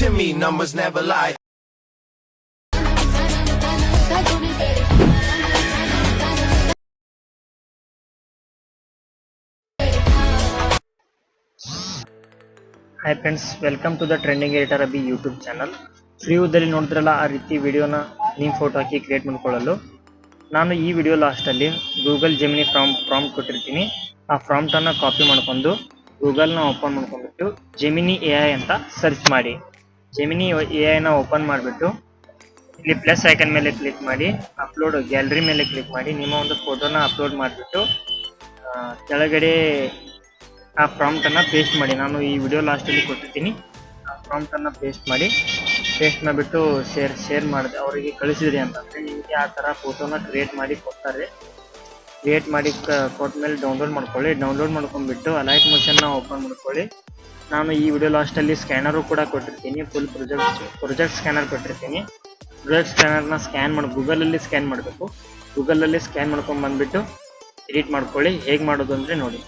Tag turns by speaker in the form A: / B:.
A: to me, numbers never lie.
B: Hi friends, welcome to the trending editor Abhi YouTube channel. ಫ್ರೀದಲ್ಲಿ ನೋಡಿದ್ರಲ್ಲ, ಆ ರೀತಿ ವಿಡಿಯೋನ ನೀವು ಫೋಟೋ ಹಾಕಿ ಕ್ರಿಯೇಟ್ ಮಾಡ್ಕೊಳ್ಳಲು ನಾನು ಈ ವಿಡಿಯೋ ಲಾಸ್ಟಲ್ಲಿ ಗೂಗಲ್ ಜೆಮಿನಿ ಪ್ರಾಂಪ್ಟ್ ಕೊಟ್ಟಿರ್ತೀನಿ. ಆ ಪ್ರಾಂಪ್ಟನ್ನು ಕಾಪಿ ಮಾಡ್ಕೊಂಡು ಗೂಗಲ್ನ ಓಪನ್ ಮಾಡ್ಕೊಂಡ್ಬಿಟ್ಟು ಜೆಮಿನಿ AI ಅಂತ ಸರ್ಚ್ ಮಾಡಿ. ಜೆಮಿನಿ AIನ ಓಪನ್ ಮಾಡಿಬಿಟ್ಟು ಇಲ್ಲಿ ಪ್ಲಸ್ ಐಕನ್ ಮೇಲೆ ಕ್ಲಿಕ್ ಮಾಡಿ, ಅಪ್ಲೋಡ್ ಗ್ಯಾಲರಿ ಮೇಲೆ ಕ್ಲಿಕ್ ಮಾಡಿ, ನಿಮ್ಮ ಒಂದು ಫೋಟೋನ ಅಪ್ಲೋಡ್ ಮಾಡಿಬಿಟ್ಟು ಕೆಳಗಡೆ ಆ ಪ್ರಾಂಪ್ಟನ್ನು ಪೇಸ್ಟ್ ಮಾಡಿ. ನಾನು ಈ ವಿಡಿಯೋ ಲಾಸ್ಟಲ್ಲಿ ಕೊಟ್ಟಿರ್ತೀನಿ. ಆ ಪ್ರಾಂಪ್ಟನ್ನು ಪೇಸ್ಟ್ ಮಾಡಿಬಿಟ್ಟು ಶೇರ್ ಮಾಡಿದೆ, ಅವರಿಗೆ ಕಳಿಸಿದ್ರಿ ಅಂತಂದರೆ ನಿಮಗೆ ಆ ಥರ ಫೋಟೋನ ಕ್ರಿಯೇಟ್ ಮಾಡಿ ಕೊಡ್ತಾರೆ. ಕ್ರಿಯೇಟ್ ಮಾಡಿ ಕೊಟ್ಮೇಲೆ ಡೌನ್ಲೋಡ್ ಮಾಡ್ಕೊಳ್ಳಿ. ಡೌನ್ಲೋಡ್ ಮಾಡ್ಕೊಂಡ್ಬಿಟ್ಟು ಅಲೈಟ್ ಮೋಷನ್ನ ಓಪನ್ ಮಾಡ್ಕೊಳ್ಳಿ. ನಾನು ಈ ವಿಡಿಯೋ ಲಾಸ್ಟಲ್ಲಿ ಸ್ಕ್ಯಾನರು ಕೂಡ ಕೊಟ್ಟಿರ್ತೀನಿ, ಫುಲ್ ಪ್ರೊಜೆಕ್ಟ್ ಸ್ಕ್ಯಾನರ್ ಕೊಟ್ಟಿರ್ತೀನಿ. ಪ್ರೊಜೆಕ್ಟ್ ಸ್ಕ್ಯಾನರ್ನ ಸ್ಕ್ಯಾನ್ ಮಾಡಿ ಗೂಗಲಲ್ಲಿ ಸ್ಕ್ಯಾನ್ ಮಾಡಬೇಕು. ಗೂಗಲಲ್ಲಿ ಸ್ಕ್ಯಾನ್ ಮಾಡ್ಕೊಂಡು ಬಂದುಬಿಟ್ಟು ಎಡಿಟ್ ಮಾಡ್ಕೊಳ್ಳಿ. ಹೇಗೆ ಮಾಡೋದು ಅಂದರೆ ನೋಡಿ.